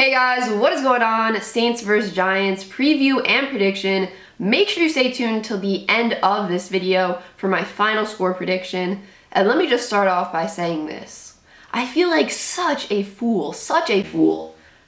Hey guys, what is going on? Saints vs. Giants preview and prediction. Make sure you stay tuned till the end of this video for my final score prediction. And let me just start off by saying this. I feel like such a fool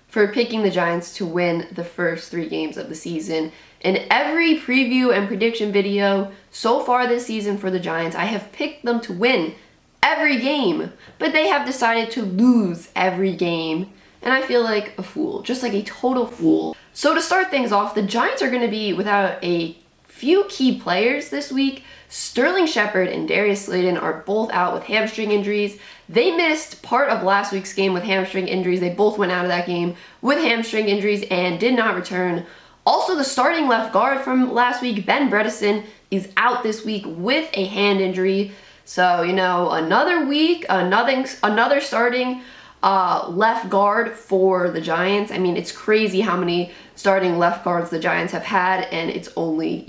for picking the Giants to win the first 3 games of the season. In every preview and prediction video so far this season for the Giants, I have picked them to win every game, but they have decided to lose every game. And I feel like a fool, just like a total fool. So to start things off, the Giants are going to be without a few key players this week. Sterling Shepard and Darius Slayton are both out with hamstring injuries. They missed part of last week's game with hamstring injuries. They both went out of that game with hamstring injuries and did not return. Also, the starting left guard from last week, Ben Bredesen, is out this week with a hand injury. So, you know, another week, another starting left guard for the Giants. I mean, it's crazy how many starting left guards the Giants have had, and it's only,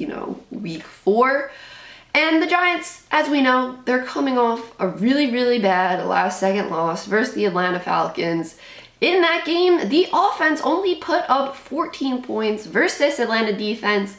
week 4. And the Giants, as we know, they're coming off a really bad last-second loss versus the Atlanta Falcons. In that game, the offense only put up 14 points versus this Atlanta defense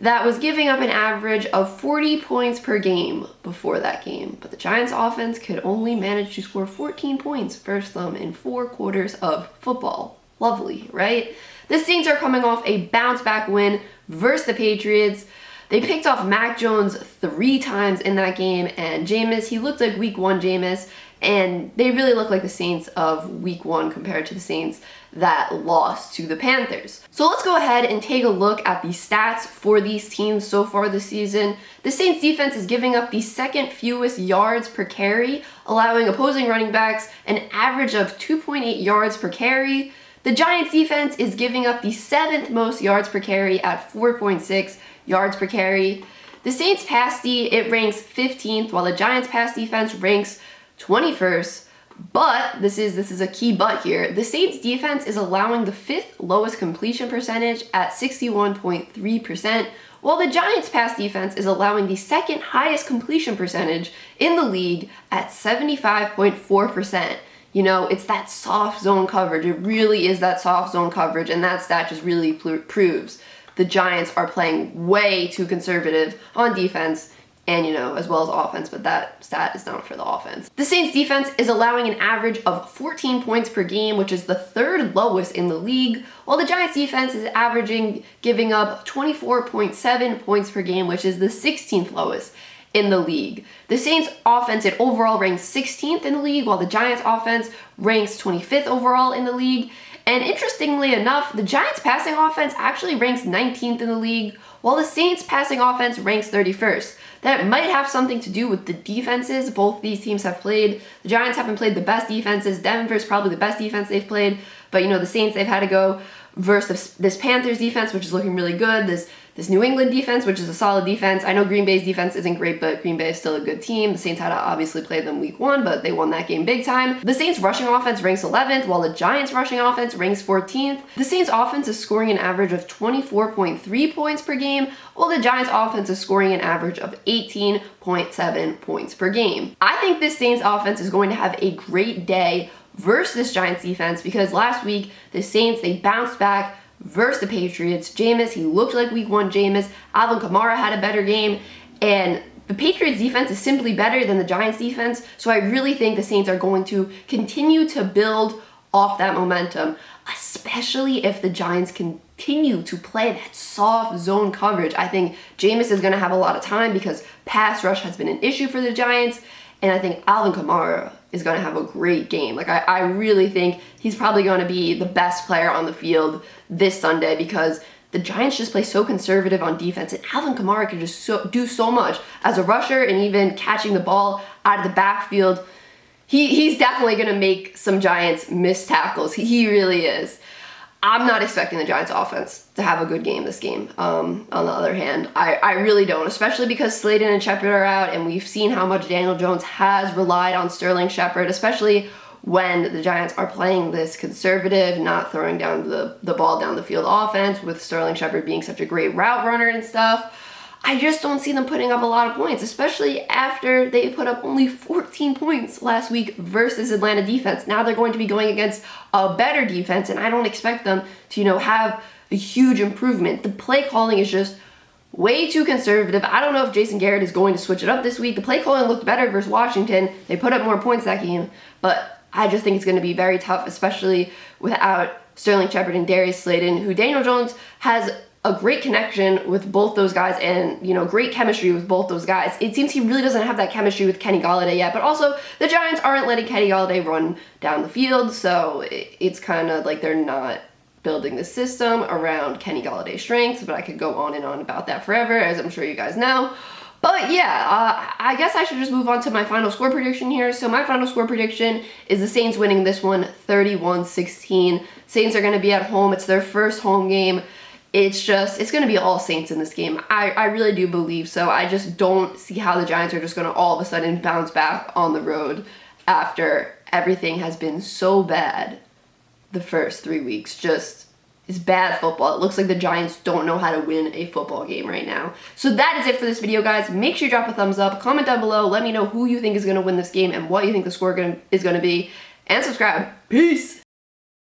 that was giving up an average of 40 points per game before that game. But the Giants offense could only manage to score 14 points versus them in 4 quarters of football. Lovely, right? The Saints are coming off a bounce-back win versus the Patriots. They picked off Mac Jones 3 times in that game, and Jameis, he looked like week 1 Jameis, and they really look like the Saints of week 1 compared to the Saints that lost to the Panthers. So let's go ahead and take a look at the stats for these teams so far this season. The Saints defense is giving up the second fewest yards per carry, allowing opposing running backs an average of 2.8 yards per carry. The Giants defense is giving up the 7th most yards per carry at 4.6 yards per carry. The Saints pass D, it ranks 15th, while the Giants pass defense ranks 21st. But this is a key but here. The Saints defense is allowing the 5th lowest completion percentage at 61.3%, while the Giants pass defense is allowing the 2nd highest completion percentage in the league at 75.4%. You know, it's that soft zone coverage. It really is that soft zone coverage, and that stat just really proves the Giants are playing way too conservative on defense and, as well as offense, but that stat is not for the offense. The Saints defense is allowing an average of 14 points per game, which is the 3rd lowest in the league, while the Giants defense is giving up 24.7 points per game, which is the 16th lowest in the league. The Saints offense, it overall ranks 16th in the league, while the Giants offense ranks 25th overall in the league. And interestingly enough, the Giants passing offense actually ranks 19th in the league, while the Saints passing offense ranks 31st. That might have something to do with the defenses both these teams have played. The Giants haven't played the best defenses. Denver's probably the best defense they've played. But, the Saints, they've had to go versus this Panthers defense, which is looking really good. This New England defense, which is a solid defense. I know Green Bay's defense isn't great, but Green Bay is still a good team. The Saints had to obviously play them week 1, but they won that game big time. The Saints rushing offense ranks 11th, while the Giants rushing offense ranks 14th. The Saints offense is scoring an average of 24.3 points per game, while the Giants offense is scoring an average of 18.7 points per game. I think this Saints offense is going to have a great day versus this Giants defense, because last week the Saints, they bounced back versus the Patriots. Jameis, he looked like week 1 Jameis. Alvin Kamara had a better game, and the Patriots defense is simply better than the Giants defense, so I really think the Saints are going to continue to build off that momentum, especially if the Giants continue to play that soft zone coverage. I think Jameis is going to have a lot of time because pass rush has been an issue for the Giants, and I think Alvin Kamara is going to have a great game. I really think he's probably going to be the best player on the field this Sunday, because the Giants just play so conservative on defense, and Alvin Kamara can just do so much as a rusher and even catching the ball out of the backfield. He's definitely going to make some Giants miss tackles. He really is. I'm not expecting the Giants offense to have a good game this game. On the other hand, I really don't, especially because Slayton and Shepard are out, and we've seen how much Daniel Jones has relied on Sterling Shepard, especially when the Giants are playing this conservative, not throwing down the ball down the field offense, with Sterling Shepard being such a great route runner and stuff. I just don't see them putting up a lot of points, especially after they put up only 14 points last week versus Atlanta defense. Now they're going to be going against a better defense, and I don't expect them to, have a huge improvement. The play calling is just way too conservative. I don't know if Jason Garrett is going to switch it up this week. The play calling looked better versus Washington. They put up more points that game, but I just think it's going to be very tough, especially without Sterling Shepard and Darius Slayton, who Daniel Jones has a great connection with both those guys and, great chemistry with both those guys. It seems he really doesn't have that chemistry with Kenny Golladay yet, but also the Giants aren't letting Kenny Golladay run down the field, so it's kind of like they're not building the system around Kenny Galladay's strengths, but I could go on and on about that forever, as I'm sure you guys know. But yeah, I guess I should just move on to my final score prediction here. So my final score prediction is the Saints winning this one 31-16. Saints are going to be at home. It's their first home game. It's going to be all Saints in this game. I really do believe so. I just don't see how the Giants are just going to all of a sudden bounce back on the road after everything has been so bad the first 3 weeks. Just, it's bad football. It looks like the Giants don't know how to win a football game right now. So that is it for this video, guys. Make sure you drop a thumbs up, comment down below, let me know who you think is going to win this game and what you think the score is going to be, and subscribe. Peace!